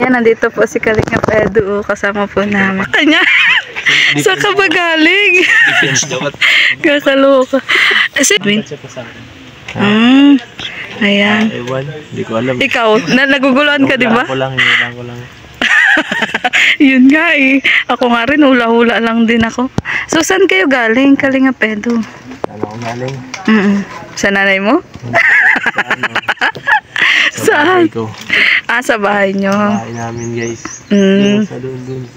Yan, nandito po si Kalinga Edu, kasama po namin. Kanya, saan ka ba galing? Kakaloka. Edwin? Ayan. Hindi ko alam. Ikaw, naguguluhan ka, di ba? Ako lang. Yun nga eh. Ako nga rin, hula-hula lang din ako. So, saan kayo galing, Kalinga Edu? Ano akong galing? Sa nanay mo? Sa bahay ko. Sa bahay nyo. Bahay namin, guys. Sa doon.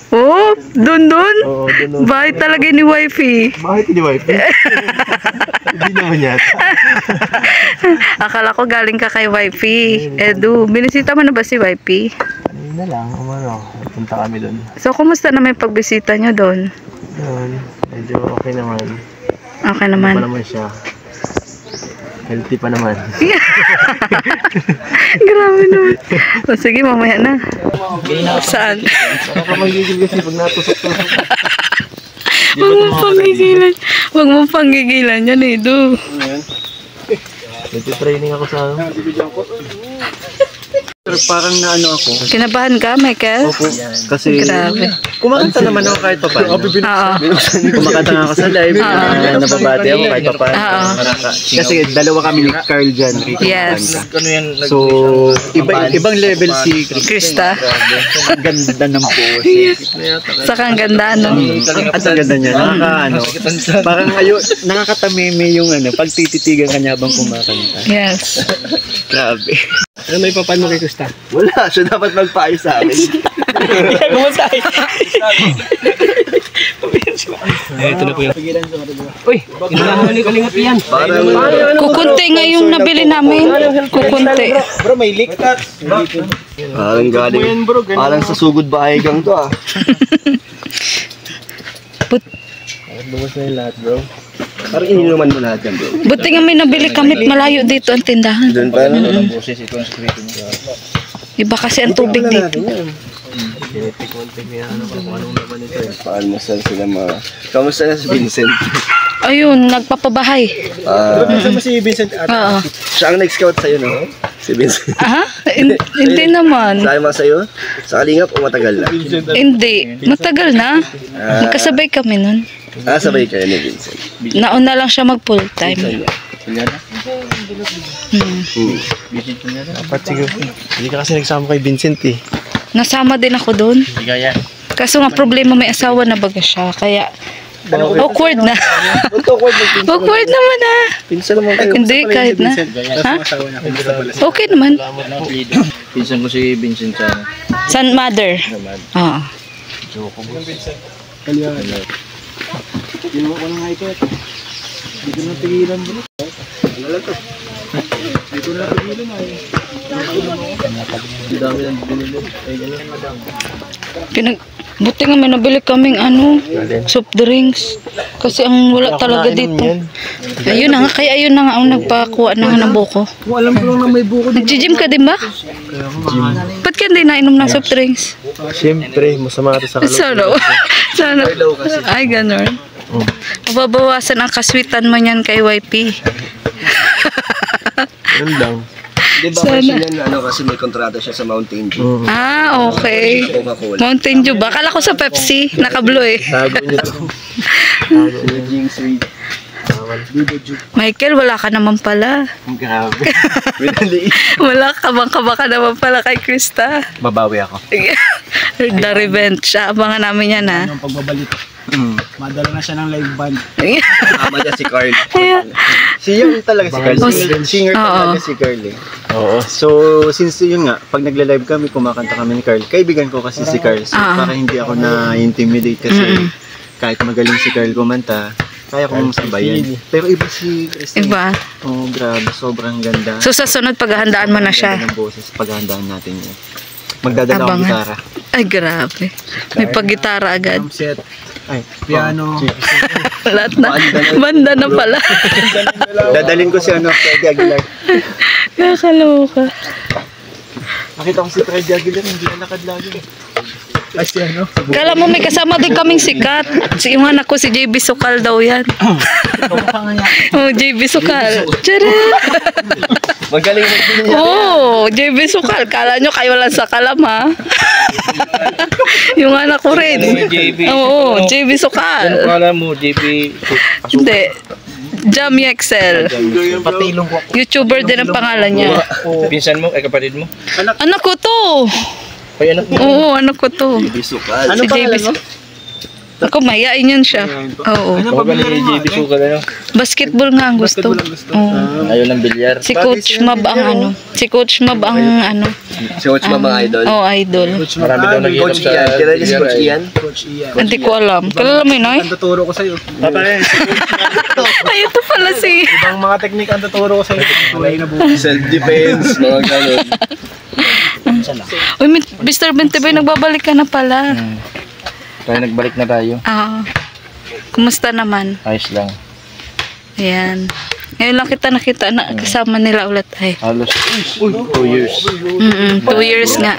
Oh, doon? Oo, doon. Bahay talaga ni wifey. Bakit ni wifey? Hindi naman yata. Akala ko galing ka kay wifey. Edu, binisita mo na ba si wifey? Kanina lang, punta kami doon. So, kumusta naman yung pagbisita nyo doon? Doon, medyo okay naman. Okay naman. Ano pa naman siya? Healthy pa naman. Grabe naman. O, sige, mamaya na. Saan? Saka ka magigil kasi pag natusok-tusok. Huwag mong pangigilan. Huwag mong pangigilan yan, Edu. Nagtitraining ako sa Pero parang naano ako. Kinabahan ka, Michael? Opo. Kasi Grabe. kumakanta naman ako kahit pa paano. Oo. Kumakanta nga ako sa live. Nababati ako kahit pa paano. Kasi dalawa kami ni Carl dyan. Yes. So, ibang level si Krista. Ang ganda ng poses. Saka ang ganda, no? At ang ganda niya. Parang nakakatameme yung pagtititigan kanya habang kumakanta. Yes. Grabe. Ano may papaano kay Krista? Wala, siya dapat magpaayos sa amin. Kumasay. Ito na po yun. Uy, hinahuli kalingap yan. Kukunti nga yung nabili namin. Kukunti. Bro, may leak. Parang galing. Parang sa sugod bahay gang to Bukas na yung lahat, bro. Parang ininuman mo lahat yan, bro. Buti nga may nabili kami malayo dito ang tindahan. Doon pa lang. Iba kasi ang tubig dito. Paalmasal sila Kamusta na si Vincent? Ayun, nagpapabahay. Kasama si Vincent at Oo. Siya ang nag-scout sa'yo, no? Si Vincent. Aha? Hindi naman. Sama sa'yo? Sa Kalingap o matagal na? Hindi. Matagal na. Magkasabay kami nun. Sabay kayo ni Vincent. Nauna lang siya mag full time. Dapat siguro. Hindi ka kasi nagsama kay Vincent eh. Nasama din ako doon. Kaso nga problema, may asawa na baga siya. Kaya awkward na. Awkward naman Pinsan naman kayo. Hindi, kahit na. Ha? Okay naman. Pinsan ko si Vincent sa San mother? Oo. Joko mo. Ginawa ko na nga ito. Hindi ko na pigilan bro. Ano lang to? Hindi ko na pigilan ay. Dami lang binili. Ay, ganun madam. Buti nga may nabili kaming soft drinks. Kasi ang wala talaga dito. Ayun na nga, kaya ayun na nga ang nagpakuha na nga ng buko. Kung alam ko lang na may buko. Nag-gym ka din ba? Ba't ka hindi nainom ng soft drinks? Siyempre, masama ito sa kalooban. Sana. Ay, ganun. Mababawasan ang kaswitan mo niyan kay YP. Yun lang. Di ba kasi yan, kasi may kontrata siya sa Mountain Dew. Okay. Coca-Cola. Mountain Dew ba? Kala ko sa Pepsi. Naka-blue eh. Tago niyo to. Jinx Reed. Michael, wala ka naman pala. Grabe. Wala ka bang naman pala kay Krista. Babawi ako. The revenge. Abangan namin yan Yung pagbabalik. Madala na siya ng live band. Tama niya si Carl. Siya talaga si Carl. Singer talaga si Carl eh. Oo. So, since yun nga, pag nagla-live kami, kumakanta kami ni Carl. Kaibigan ko kasi si Carl. So, para hindi ako na-intimidate kasi kahit magaling si Carl kumanta, kaya kong sabayan. Pero iba si Krista. Iba? Oo, grabe. Sobrang ganda. So, sa sunod, paghahandaan mo na siya. Ganda ng boses, paghahandaan natin yun. Magdadala akong gitara. Ay, grabe. May pag-gitara agad. Drum set, Ay, piano. Lahat na. Banda na pala. Dadalhin ko si Freddy Aguilar. Kakaloka. Nakita ko si Freddy Aguilar, hindi na lakad lagi. Ay, si Kala mo may kasama din kaming sikat. Yung anak ko si JB Sukal daw yan. JB Sukal. Tara! Magaling mag-bilyar. Oo, JB Sukal. Kala nyo kayo lang sa kalam, ha? Yung anak ko rin. JB. Oo, JB Sukal. Kala mo, JB. Hindi. Jamie Excel. Patilong ko. YouTuber din ang pangalan niya. Pinsan mo, ay kapatid mo? Anak ko to. Ay, anak mo. Oo, anak ko to. Bisukal. Ano Si JB Ako, mahihain yan siya. Oo. Magaling ni JB Sukal, ano? Basketball nga ang gusto. Oo. Ayaw ng bilyar. Si Coach Mab ang ano. Si Coach Mab ang ano. Si Coach Mama Idol. Oh, idol. Marami daw naghihirap Coach sa Ian. Kaya si bilyar. Coach Ian. Coach Ian. Hindi ko alam. Kilala mo yun, ay? Ang tuturo ko sa'yo. Ay, ito pala si... Ibang mga teknik ang tuturo ko sa'yo. Tulay na buhay. Self-defense. Mga ganun. Uy, Mr. Bentibay, nagbabalik ka na pala. Kaya nagbalik na tayo. Kumusta naman? Ayos lang. Ayan. Ngayon lang kita nakita na kasama nila ulit. Ay. Halos 2 years. 2 years nga.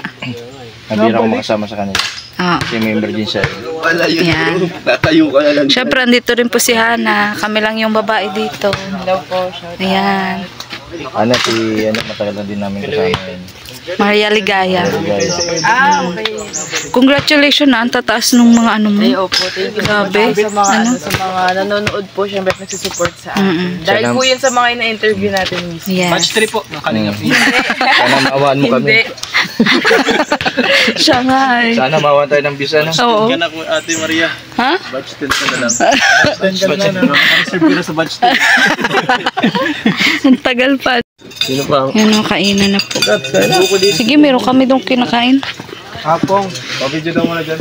Nabira ko makasama sa kanila. Kasi may emergency. Wala yun. Yan. Tatayo ka na lang. Siyempre, andito rin po si Hana. Kami lang yung babae dito. Hello po, shout out. Ayan. Ano matagal na din namin kasama yun. Maria Ligaya. Okay. Congratulations na. Ang tataas nung mga ano mo. Ay, opo, thank you. Grabe. Sa mga, Ano? sa mga nanonood po, syempre nagsusupport sa atin. Mm-mm. Dahil Sana- po yun sa mga ina-interview natin mismo. Yes. Batch 3 po. Nakalingap. Sana maawaan mo kami. Hindi. Siya nga eh. Sana maawaan tayo ng bisa, no? Oo. Yan ako, Ate Maria. Ha? Batch 10 ka na lang. Batch 10 ka na lang. Reserve ka na sa batch 10. Ang tagal pa. Sino pa? Yan o, kainan na po. Sige, meron kami doon kinakain. Hapong. Pabidyo daw muna dyan.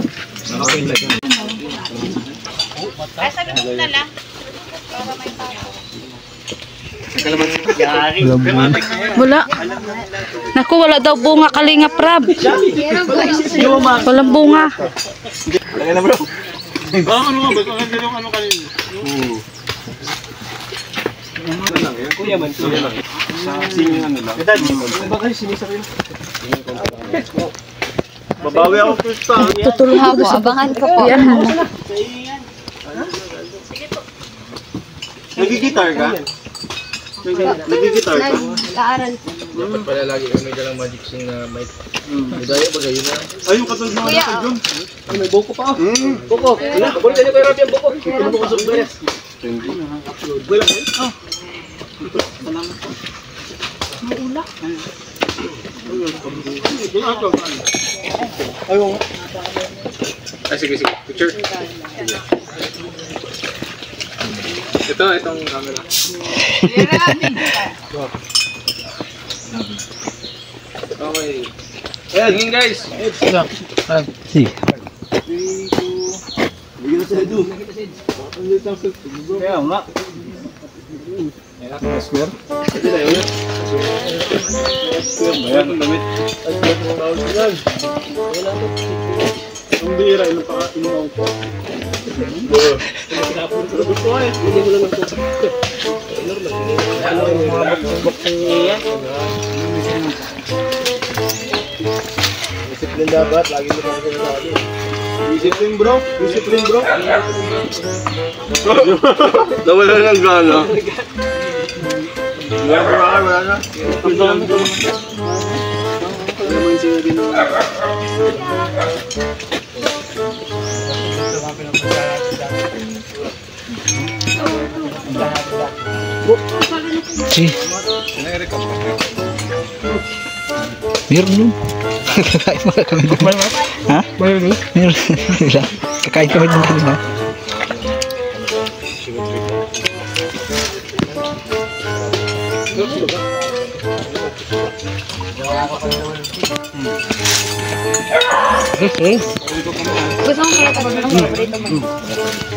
Wala. Naku, wala daw bunga Kalinga Prab. Walang bunga. Babawi ako first time. Tutulungan ko. Abangan ko po. Yan. Nagigitar ka? Nagigitar ka? Dapat pala lagi kami dalang magic sing na mic. Budaya ba kayo na? Ay, yung katulad ng nasa dyan. May buko pa. Buko. Wala. Balik niyo kay Rafi ang buko. Ano buko sa beres? Ay, sige. Picture. Itong camera. Okay. Ayan, tingin guys. Kaya nga. Square? Ayan, damit. Ang bira, ilang pa inumaw ko. Gusto ko eh. Hindi mo lang ito. Ano yung mga boxing niya? Discipline dapat, lagi mo kami sinasabi. Discipline bro, discipline bro. Nawala ng gana. Wala na. Ang dami. Ano naman yung sinabi na? Si. Meron nun. Kakain mo kami dun. Ha? Meron. Kakain kami dun kanina.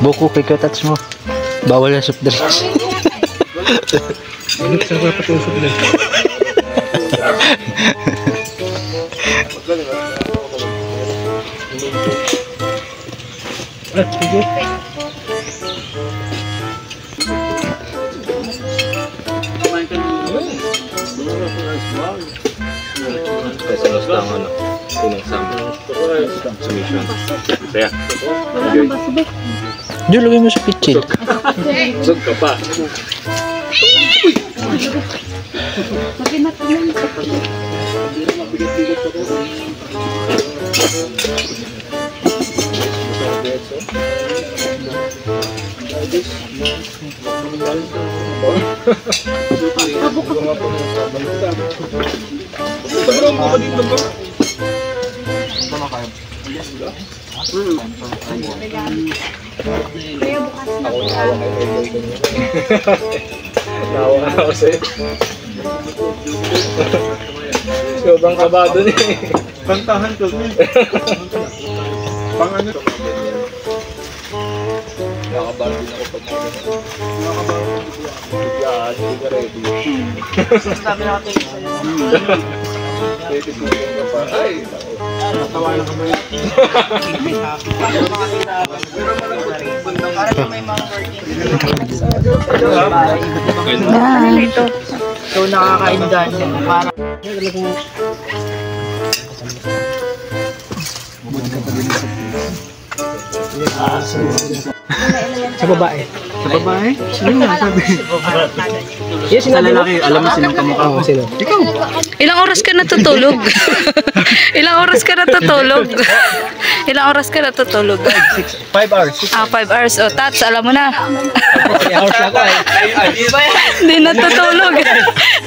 Buko kay katats mo. Bawal na soft drinks. Diyo, lagay mo sa kitchen. Sog ka pa. Sobrang kabado niya. Kantahan to. Pang ano? Nakabado din ako pag hindi ka ready. Sabi na ako Ay, Natawanan ka ba yun? parang may mga working. Ito. So, nakakaindan. Parang sa babae. Sa babae? Sino nga sabi? Yes, Sa lalaki, alam mo sinong kamukha ko. Sino? Ikaw! Ilang oras ka natutulog? Ilang oras ka natutulog? Ilang oras ka natutulog? 5 hours. 5 hours. O, Tats, alam mo na. 3 hours lang ako Hindi natutulog.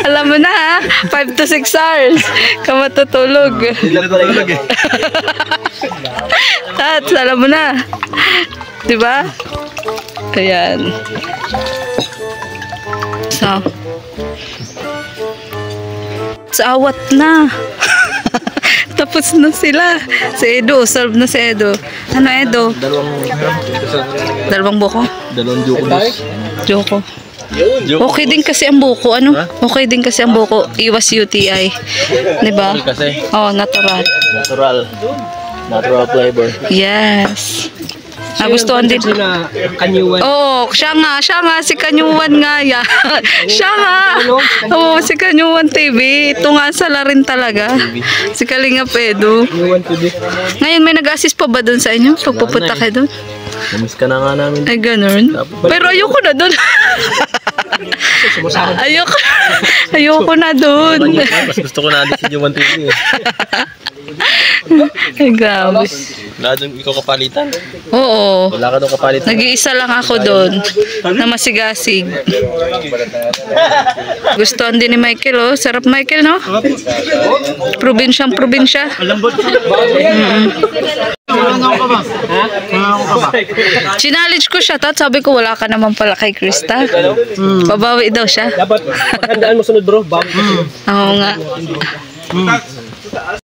Alam mo na ha. 5 to 6 hours. Ka matutulog. Tats, alam mo na. Diba? Ayan. So. Awat na. Tapos na sila. Si Edo, solve na si Edo. Ano Edo? Dalawang buko? Dalawang jukos. Joko. Okay din kasi ang buko, ano? Okay din kasi ang buko. Iwas UTI. Diba? Kasi Oh, natural. natural flavor. Yes. Nagustuhan din. Na kanyuan. Oo, siya nga, si Kanyuan nga ya. Siya nga. Oo, si Kanyuan TV. Ito nga sala rin talaga. Si Kalinga Pedro. Kanyuan TV. Ngayon may nag-assist pa ba doon sa inyo? Pag pupunta kayo doon? Namiss ka na nga namin. Ay, ganun. Pero ayoko na doon. Ayoko na doon. Mas gusto ko na din si Kanyuan TV. Ay, grabe. Wala doon ikaw kapalitan. Oo. Wala ka doon kapalitan. Nag-iisa lang ako doon na masigasig. Gustuhan din ni Michael, oh. Sarap Michael, no? Probinsyang probinsya. Challenge ko siya, tat. Sabi ko, wala ka naman pala kay Krista. Babawi daw siya. Dapat maghandaan mo sunod bro. Oo nga.